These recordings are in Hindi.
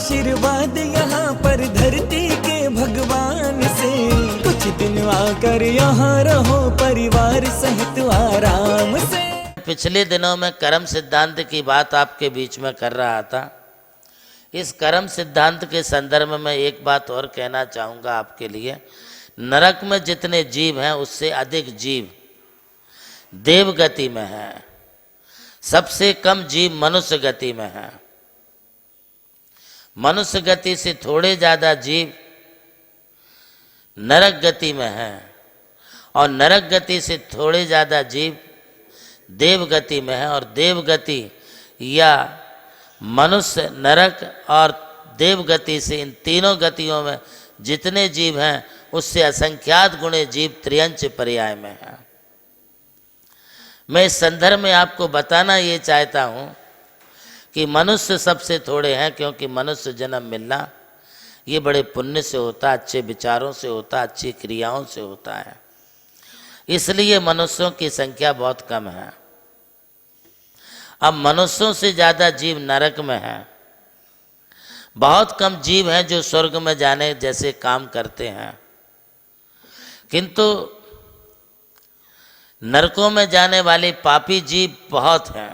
आशीर्वाद यहाँ पर धरती के भगवान से। कुछ दिन आकर यहाँ रहो परिवार सहित आराम से। पिछले दिनों में कर्म सिद्धांत की बात आपके बीच में कर रहा था। इस कर्म सिद्धांत के संदर्भ में एक बात और कहना चाहूँगा आपके लिए। नरक में जितने जीव हैं उससे अधिक जीव देव गति में हैं। सबसे कम जीव मनुष्य गति में हैं। मनुष्य गति से थोड़े ज़्यादा जीव नरक गति में हैं और नरक गति से थोड़े ज़्यादा जीव देव गति में है। और देव गति या मनुष्य, नरक और देव गति से, इन तीनों गतियों में जितने जीव हैं उससे असंख्यात गुणे जीव त्रियंच पर्याय में हैं। मैं इस संदर्भ में आपको बताना ये चाहता हूँ कि मनुष्य सबसे थोड़े हैं, क्योंकि मनुष्य जन्म मिलना ये बड़े पुण्य से होता, अच्छे विचारों से होता, अच्छी क्रियाओं से होता है। इसलिए मनुष्यों की संख्या बहुत कम है। अब मनुष्यों से ज़्यादा जीव नरक में हैं। बहुत कम जीव हैं जो स्वर्ग में जाने जैसे काम करते हैं, किंतु नरकों में जाने वाले पापी जीव बहुत हैं।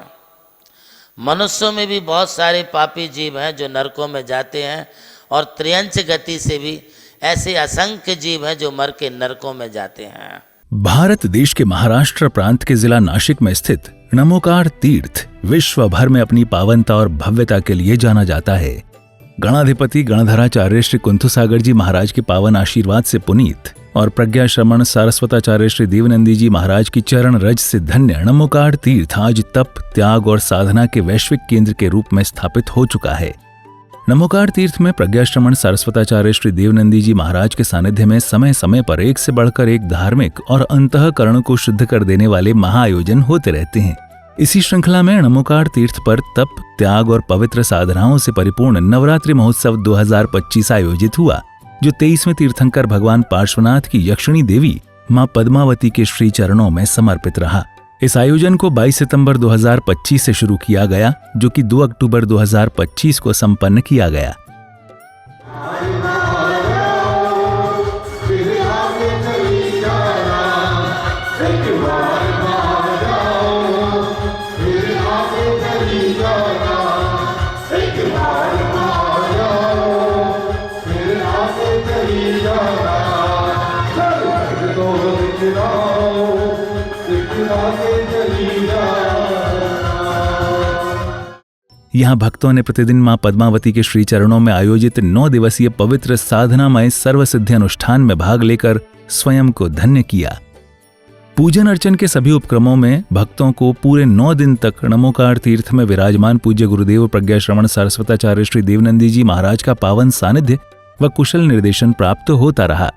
मनुष्यों में भी बहुत सारे पापी जीव हैं जो नरकों में जाते हैं, और त्रियंच गति से भी ऐसे असंख्य जीव हैं जो मर के नरकों में जाते हैं। भारत देश के महाराष्ट्र प्रांत के जिला नासिक में स्थित नमोकार तीर्थ विश्व भर में अपनी पावनता और भव्यता के लिए जाना जाता है। गणाधिपति गणधराचार्य श्री कुंथुसागर जी महाराज के पावन आशीर्वाद से पुनीत और प्रज्ञा श्रमण सारस्वताचार्य श्री देवनंदी जी महाराज की चरण रज से धन्य नमोकार तीर्थ आज तप, त्याग और साधना के वैश्विक केंद्र के रूप में स्थापित हो चुका है। नमोकार तीर्थ में प्रज्ञाश्रमण सारस्वताचार्य श्री देवनंदी जी महाराज के सानिध्य में समय समय पर एक से बढ़कर एक धार्मिक और अंतःकरण को शुद्ध कर देने वाले महाआयोजन होते रहते हैं। इसी श्रृंखला में नमोकार तीर्थ पर तप, त्याग और पवित्र साधनाओं से परिपूर्ण नवरात्रि महोत्सव 2025 आयोजित हुआ, जो 23वें तीर्थंकर भगवान पार्श्वनाथ की यक्षिणी देवी मां पद्मावती के श्री चरणों में समर्पित रहा। इस आयोजन को 22 सितंबर 2025 से शुरू किया गया, जो कि 2 अक्टूबर 2025 को संपन्न किया गया। यहाँ भक्तों ने प्रतिदिन मां पद्मावती के श्री चरणों में आयोजित 9 दिवसीय पवित्र साधनामय सर्वसिद्धि अनुष्ठान में भाग लेकर स्वयं को धन्य किया। पूजन अर्चन के सभी उपक्रमों में भक्तों को पूरे 9 दिन तक नमोकार तीर्थ में विराजमान पूज्य गुरुदेव प्रज्ञा श्रमण सारस्वताचार्य श्री देवनंदी जी महाराज का पावन सानिध्य व कुशल निर्देशन प्राप्त होता रहा।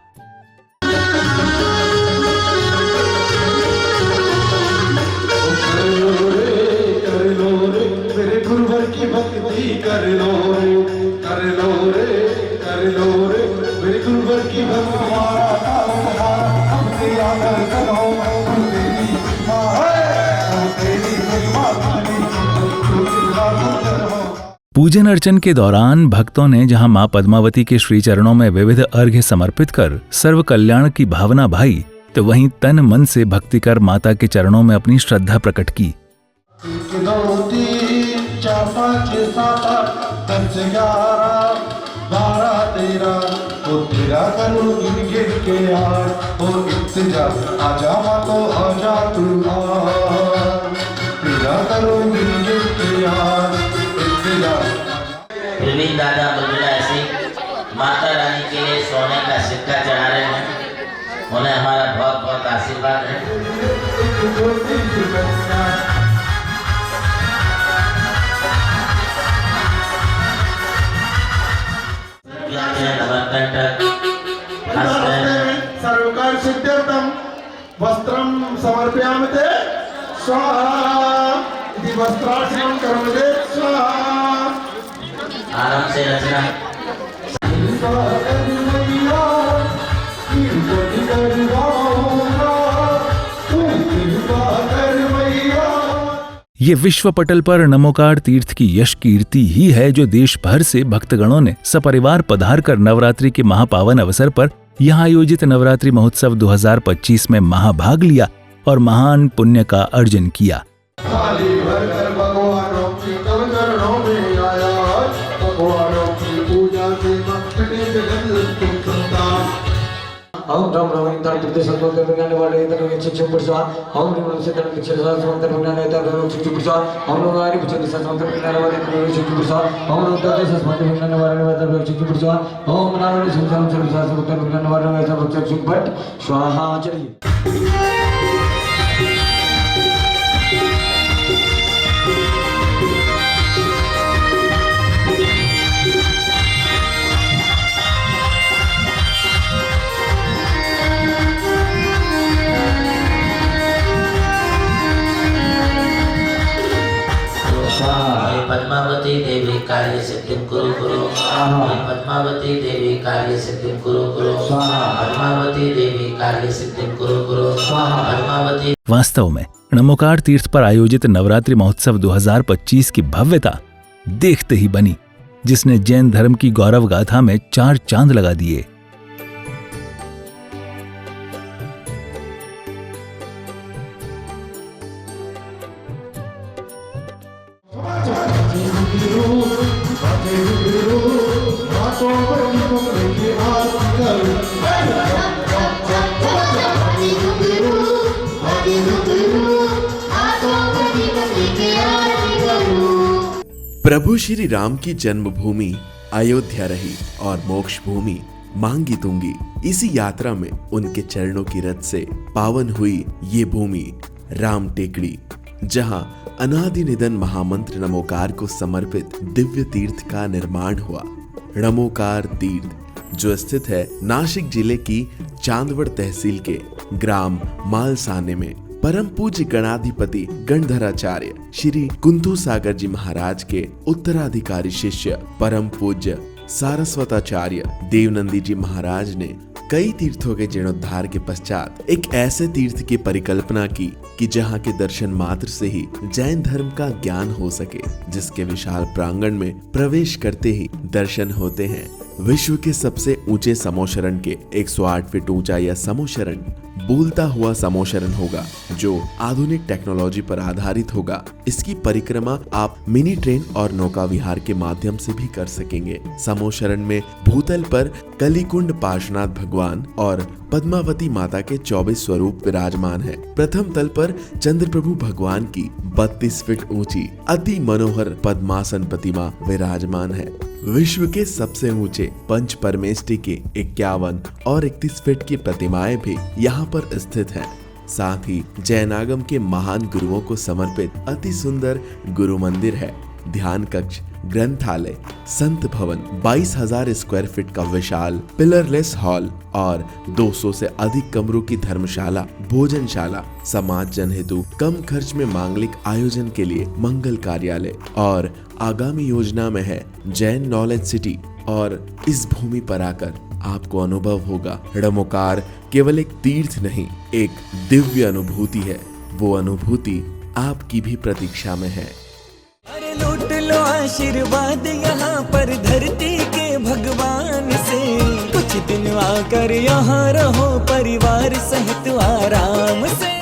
पूजन अर्चन के दौरान भक्तों ने जहां मां पद्मावती के श्री चरणों में विविध अर्घ्य समर्पित कर सर्व कल्याण की भावना भाई, तो वहीं तन मन से भक्ति कर माता के चरणों में अपनी श्रद्धा प्रकट की। प्रवीण दादा मृदुला ऐसी माता रानी के लिए सोने का सिक्का चढ़ा रहे हैं, उन्हें हमारा बहुत बहुत आशीर्वाद है। सर्वकार सिद्ध्यर्थम वस्त्रम समर्पयामि ते स्वाहा इति वस्त्रार्चनं करोमि ते स्वाहा। आराम से रचना। ये विश्व पटल पर नमोकार तीर्थ की यश कीर्ति ही है जो देश भर से भक्तगणों ने सपरिवार पधार कर नवरात्रि के महापावन अवसर पर यहाँ आयोजित नवरात्रि महोत्सव 2025 में महाभाग लिया और महान पुण्य का अर्जन किया। थाली भरकर भगवानों की तव चरणों में आया, भगवानों की पूजा से भक्ति जगत तुम संतान। ओम राम राम इंद्र प्रदेश संतों विज्ञान वाले इधर में शिक्षक पुरुषा ओम निम्न से तन पिछले साल संतों विज्ञान इधर में शिक्षक पुरुषा हम लोग आरे पिछले साल संतों विज्ञान वाले इधर में शिक्षक पुरुषा हम लोग दस से संतों विज्ञान वाले इधर में शिक्षक पुरुषा ओम नारायण संसार संतों विज्ञान वाले इधर में शिक्षक भट्ट स्वाहा। चलिए पद्मावती देवी कार्य सिद्धिं कुरु कुरु। पद्मावती देवी कार्य सिद्धिं कुरु कुरु। पद्मावती देवी कार्य सिद्धिं कुरु कुरु। पद्मावती। वास्तव में नमोकार तीर्थ पर आयोजित नवरात्रि महोत्सव 2025 की भव्यता देखते ही बनी, जिसने जैन धर्म की गौरव गाथा में 4 चांद लगा दिए। प्रभु श्री राम की जन्मभूमि अयोध्या रही और मोक्ष भूमि मांगी तुंगी। इसी यात्रा में उनके चरणों की रथ से पावन हुई ये भूमि राम टेकड़ी, जहां अनादि निधन महामंत्र नमोकार को समर्पित दिव्य तीर्थ का निर्माण हुआ। नमोकार तीर्थ जो स्थित है नासिक जिले की चांदवड़ तहसील के ग्राम मालसाने में, परम पूज्य गणाधिपति गणधराचार्य श्री कुंथू सागर जी महाराज के उत्तराधिकारी शिष्य परम पूज्य सारस्वताचार्य देवनंदी जी महाराज ने कई तीर्थों के जीर्णोद्धार के पश्चात एक ऐसे तीर्थ की परिकल्पना की कि जहाँ के दर्शन मात्र से ही जैन धर्म का ज्ञान हो सके, जिसके विशाल प्रांगण में प्रवेश करते ही दर्शन होते हैं विश्व के सबसे ऊंचे समोशरण के 108 फीट ऊंचा यह समोशरण बोलता हुआ समोशरण होगा जो आधुनिक टेक्नोलॉजी पर आधारित होगा। इसकी परिक्रमा आप मिनी ट्रेन और नौका विहार के माध्यम से भी कर सकेंगे। समोशरण में भूतल पर कलिकुंड पार्श्वनाथ भगवान और पद्मावती माता के 24 स्वरूप विराजमान है। प्रथम तल पर चंद्रप्रभु भगवान की 32 फीट ऊंची अति मनोहर पद्मासन प्रतिमा विराजमान है। विश्व के सबसे ऊंचे पंच परमेष्टि के 51 और 31 फीट की प्रतिमाएं भी यहाँ पर स्थित हैं। साथ ही जैनागम के महान गुरुओं को समर्पित अति सुंदर गुरु मंदिर है। ध्यान कक्ष, ग्रंथालय, संत भवन, 22,000 स्क्वायर फीट का विशाल पिलरलेस हॉल और 200 से अधिक कमरों की धर्मशाला, भोजनशाला, समाज जन हेतु कम खर्च में मांगलिक आयोजन के लिए मंगल कार्यालय और आगामी योजना में है जैन नॉलेज सिटी। और इस भूमि पर आकर आपको अनुभव होगा नमोकार केवल एक तीर्थ नहीं, एक दिव्य अनुभूति है। वो अनुभूति आपकी भी प्रतीक्षा में है। अरे लूट लो आशीर्वाद यहाँ पर धरती के भगवान से, कुछ दिन आकर यहाँ रहो परिवार सहित आराम से।